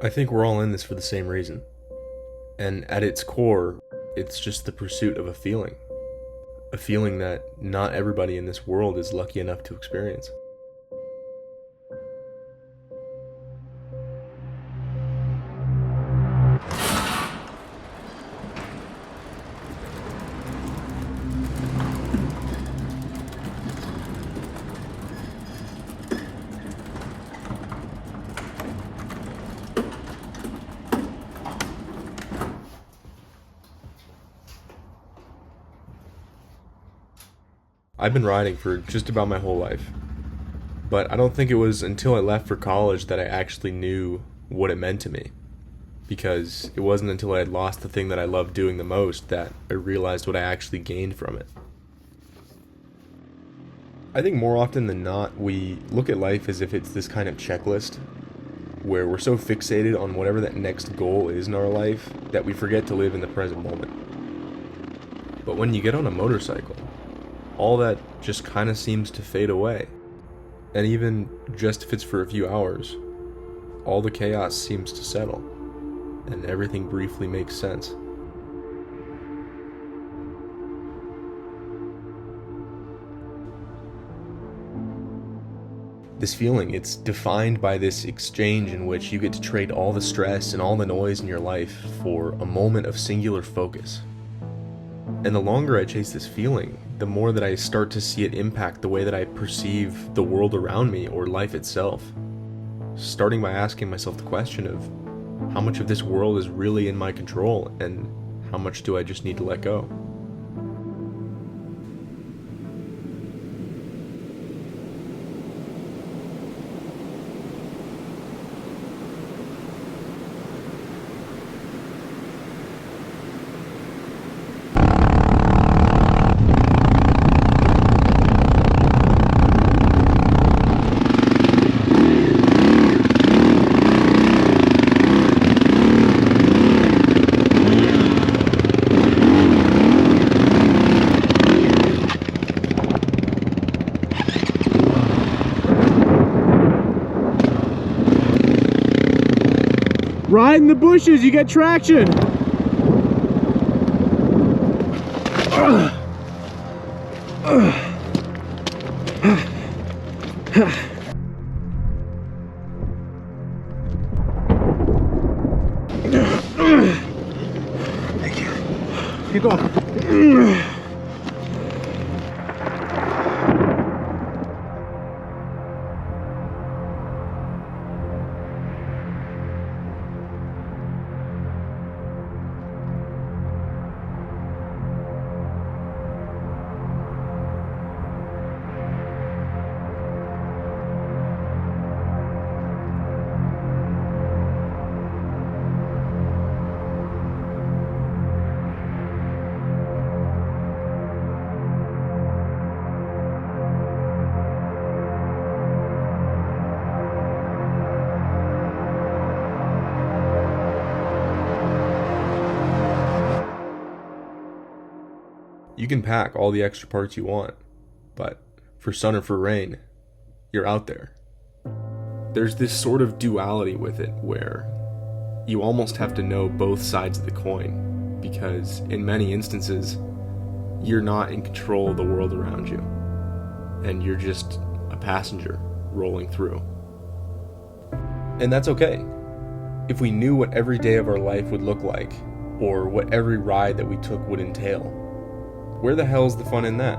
I think we're all in this for the same reason. And at its core, it's just the pursuit of a feeling. A feeling that not everybody in this world is lucky enough to experience. I've been riding for just about my whole life, but I don't think it was until I left for college that I actually knew what it meant to me, because it wasn't until I had lost the thing that I loved doing the most that I realized what I actually gained from it. I think more often than not, we look at life as if it's this kind of checklist, where we're so fixated on whatever that next goal is in our life that we forget to live in the present moment. But when you get on a motorcycle, all that just kind of seems to fade away. And even just if it's for a few hours, all the chaos seems to settle, and everything briefly makes sense. This feeling, it's defined by this exchange in which you get to trade all the stress and all the noise in your life for a moment of singular focus. And the longer I chase this feeling, the more that I start to see it impact the way that I perceive the world around me or life itself. Starting by asking myself the question of how much of this world is really in my control and how much do I just need to let go? Ride in the bushes, you get traction. Keep going. You can pack all the extra parts you want, but for sun or for rain, you're out there. There's this sort of duality with it where you almost have to know both sides of the coin, because in many instances, you're not in control of the world around you, and you're just a passenger rolling through. And that's okay. If we knew what every day of our life would look like, or what every ride that we took would entail, where the hell's the fun in that?